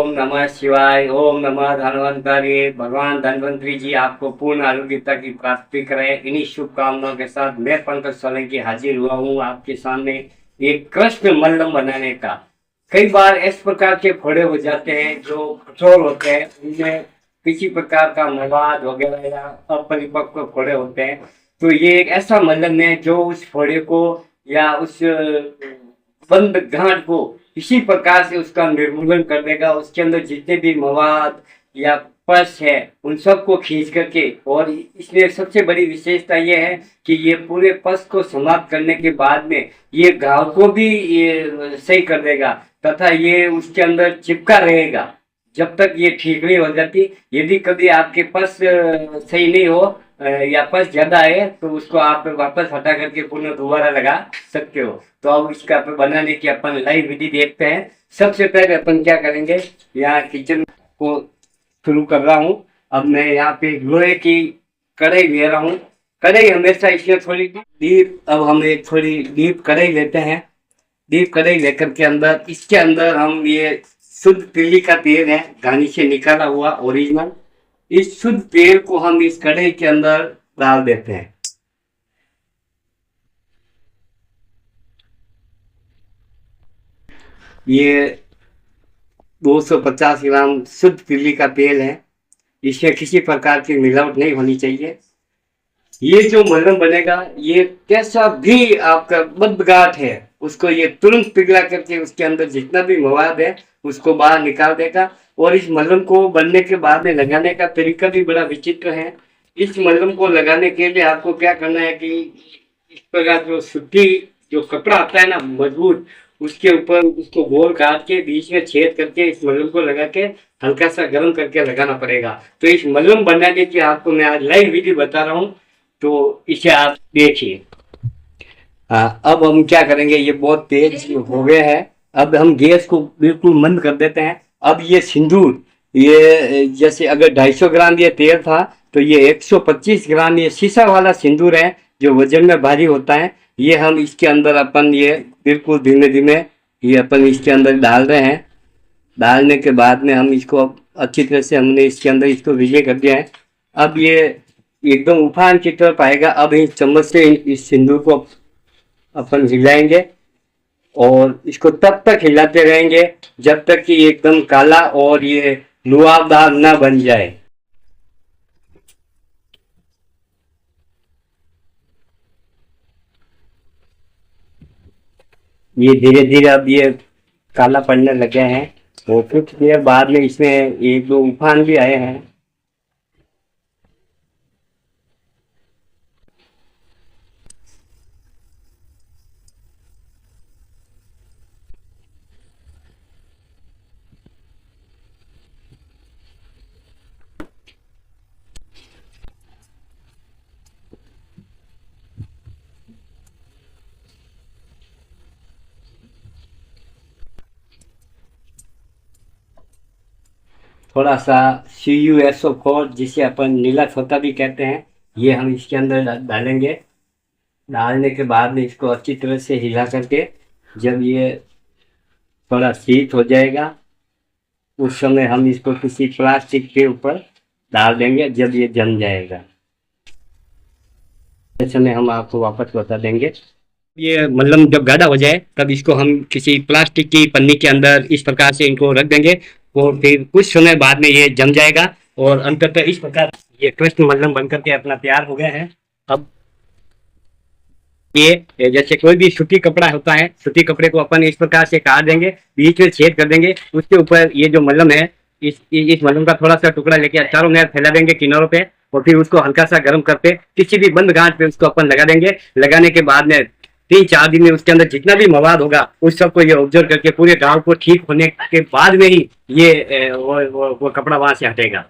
ओम नमः शिवाय। ओम नमः धन्वंतरि। भगवान धन्वंतरि जी आपको पूर्ण आरोग्यता की प्राप्ति करें। इन्हीं शुभकामनाओं के साथ मैं पंकज सोलंकी हाजिर हुआ हूँ आपके सामने एक कृष्ण मल्लम बनाने का। कई बार इस प्रकार के फोड़े हो जाते हैं जो कठोर होते हैं, उनमें किसी प्रकार का मवाद वगैरह या अपरिपक्व फोड़े होते हैं। तो ये एक ऐसा मल्लम है जो उस फोड़े को या उस बंद गांठ को इसी प्रकार से उसका निर्मूलन कर देगा। उसके अंदर जितने भी मवाद या पस है उन सबको खींच करके, और इसमें सबसे बड़ी विशेषता यह है कि ये पूरे पस को समाप्त करने के बाद में ये घाव को भी ये सही कर देगा तथा ये उसके अंदर चिपका रहेगा जब तक ये ठीक नहीं हो जाती। यदि कभी आपके पस सही नहीं हो या पस ज्यादा है तो उसको आप वापस हटा करके पुनः दोबारा लगा सकते हो। तो अब इसका बनाने की अपन लाइव विधि देखते हैं। सबसे पहले अपन क्या करेंगे, यहाँ किचन को शुरू कर रहा हूँ। अब मैं यहाँ पे लोहे की कढ़ाई ले रहा हूँ। कढ़ाई हमेशा इसमें थोड़ी डीप, अब हम एक थोड़ी डीप कढ़ाई लेते हैं। डीप कढ़ाई लेकर के अंदर इसके अंदर हम ये शुद्ध तिल्ली का तेल है, घानी से निकाला हुआ ओरिजिनल। इस शुद्ध तेल को हम इस कढ़ाई के अंदर डाल देते हैं। ये 250 ग्राम शुद्ध तिल्ली का तेल है। इसमें किसी प्रकार की मिलावट नहीं होनी चाहिए। ये जो मलहम बनेगा ये कैसा भी आपका बदगांठ है उसको ये तुरंत पिघला करके उसके अंदर जितना भी मवाद है उसको बाहर निकाल देगा। और इस मलहम को बनने के बाद में लगाने का तरीका भी बड़ा विचित्र है। इस मलहम को लगाने के लिए आपको क्या करना है कि इस प्रकार जो सूती जो कपड़ा आता है ना मजबूत, उसके ऊपर उसको गोल काट के बीच में छेद करके इस मलहम को लगा के हल्का सा गर्म करके लगाना पड़ेगा। तो इस मलहम बनाने की आपको मैं आज लाइव विधि बता रहा हूँ, तो इसे आप देखिए। अब हम क्या करेंगे, ये बहुत तेज हो गया है। अब हम गैस को बिल्कुल बंद कर देते हैं। अब ये सिंदूर, ये जैसे अगर 250 ग्राम ये तेल था तो ये 125 ग्राम ये शीशा वाला सिंदूर है जो वजन में भारी होता है। ये हम इसके अंदर अपन ये बिल्कुल धीमे धीमे ये अपन इसके अंदर डाल रहे हैं। डालने के बाद में हम इसको अच्छी तरह से हमने इसके अंदर इसको विजय कर दिया है। अब ये एकदम उफान की तरफ आएगा। अब इस चम्मच से इस सिंदूर को अपन हिलाएंगे और इसको तब तक हिलाते रहेंगे जब तक कि एकदम काला और ये लुआबदार ना बन जाए। ये धीरे धीरे अब ये काला पड़ने लगे हैं और कुछ देर बाद में इसमें एक दो उफान भी आए हैं। थोड़ा सा CuSO4 जिसे अपन नीला छोटा भी कहते हैं, ये हम इसके अंदर डालेंगे। डालने के बाद में इसको अच्छी तरह से हिला करके जब ये थोड़ा शीत हो जाएगा उस समय हम इसको किसी प्लास्टिक के ऊपर डाल देंगे। जब ये जम जाएगा इस समय हम आपको वापस बता देंगे। ये मल्लम जब गाढ़ा हो जाए तब इसको हम किसी प्लास्टिक की पन्नी के अंदर इस प्रकार से इनको रख देंगे और फिर कुछ समय बाद में ये जम जाएगा और अंततः इस प्रकार ये कृष्ण मल्लम बनकर के अपना तैयार हो गया है। अब ये जैसे कोई भी सूती कपड़ा होता है, सूती कपड़े को अपन इस प्रकार से काट देंगे, बीच में छेद कर देंगे, उसके ऊपर ये जो मल्लम है इस मल्लम का थोड़ा सा टुकड़ा लेके चारों मेर फैला देंगे किनारों पे और फिर उसको हल्का सा गर्म करके किसी भी बंद गांठ पे उसको अपन लगा देंगे। लगाने के बाद में 3-4 दिन में उसके अंदर जितना भी मवाद होगा उस सबको ये ऑब्जर्व करके पूरे गांव को ठीक होने के बाद में ही ये वो कपड़ा वहां से हटेगा।